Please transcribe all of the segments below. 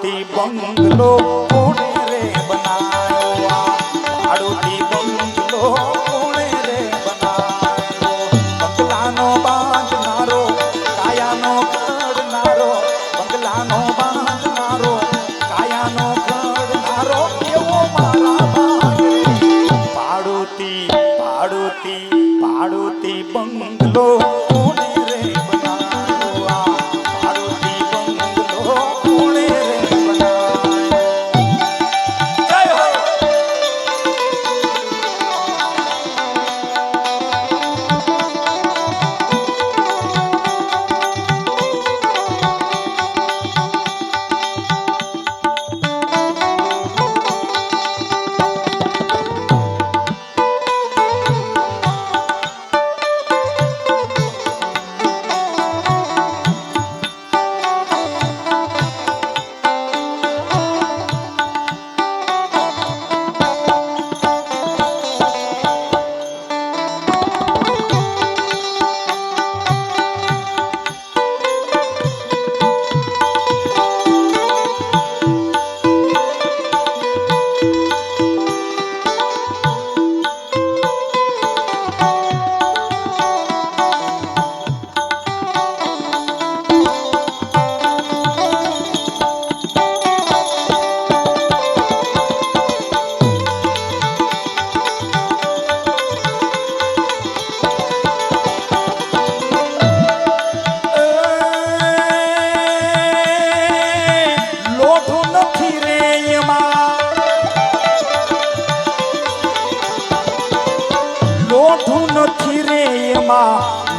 ભાડુતી બંગલો કોણે રે બનાયો ભાડુતી બંગલો કોણે રે બનાયો બંગલાનો બાંધનારો કાયાનો ઘડનારો બંગલાનો બાંધનારો કાયાનો ઘડનારો એવો મારા ભાઈ ભાડુતી ભાડુતી ભાડુતી બંગલો કોણે રે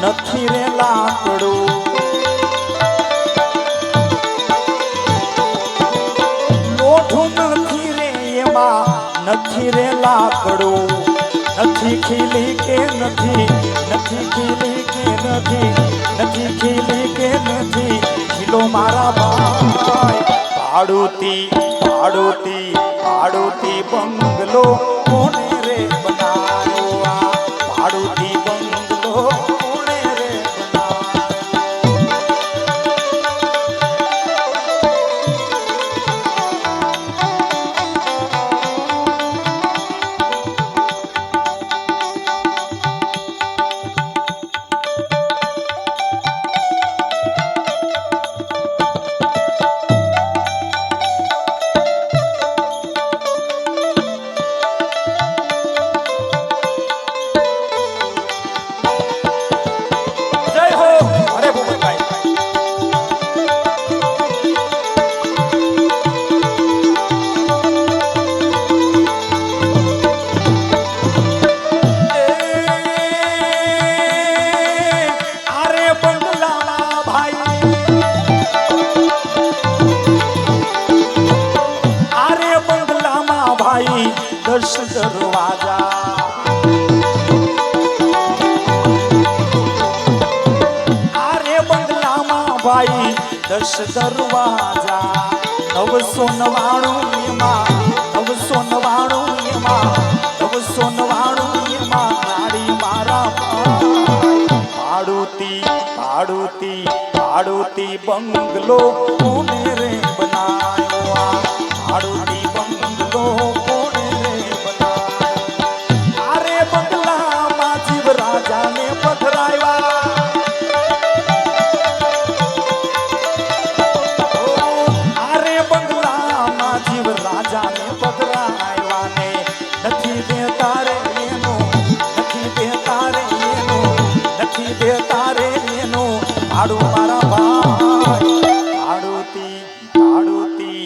નથી રે લાકડું લોઠું નથી રે એમાં નથી રે લાકડું નથી ખીલી કે નથી નથી ખીલી કે નથી નથી ખીલી કે નથી ખીલો મારા ભાઈ ભાડુતી ભાડુતી ભાડુતી બંગલો કોને રે બનાયો ભાડુતી બંગલો दस दरवाजा आरे बंगला में भाई 10 दरवाजा 999 માં 999 માં 999 માં નાડી મારા ભાડુતી ભાડુતી ભાડુતી બંગલો કોને રે બનાયો ભાડુતી બંગલો રાજાને પધરાવ્યા આરે બંગલામાં જીવ રાજાને પધરાવ્યા ને નથી દેતા રે એનું નથી દેતા રે એનું નથી દેતા રે એનું ભાડું મારા ભાઈ ભાડુતી ભાડુતી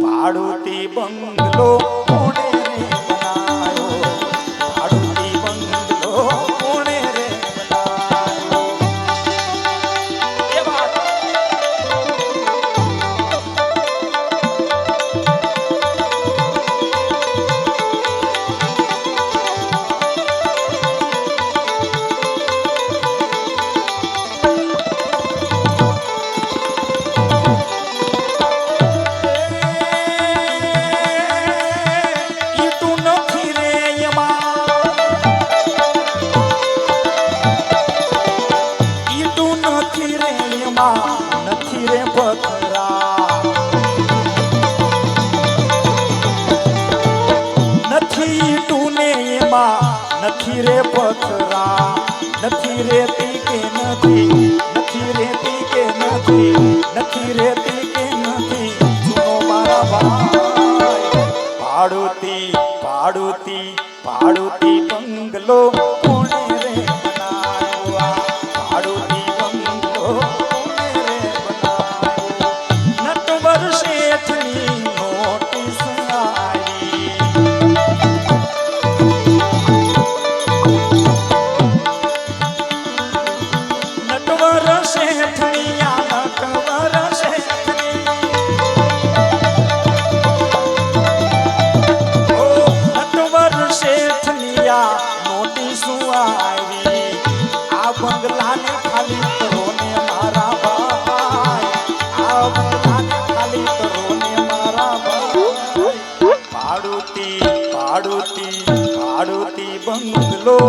ભાડુતી નથી રે પથરા નથી રેતી કે નથી નથી રેતી કે નથી નથી રેતી કે નથી જૂનો મારા ભાઈ ભાડુતી ભાડુતી ભાડુતી બંગલો કોણે રે બનાવ્યો આ ભાડુતી બંગલો કોણે રે બનાવ્યો નટવર શેઠની નોટિસ આવી નટવર શેઠની આ નટવર શેઠની ઓ નટવર શેઠની આ નોટિસો આવી આ બંગલાને ખાલી કરો ને મારા ભાઈ આ બંગલાને ખાલી કરો ને મારા ભાઈ ભાડુતી ભાડુતી ભાડુતી બંગલો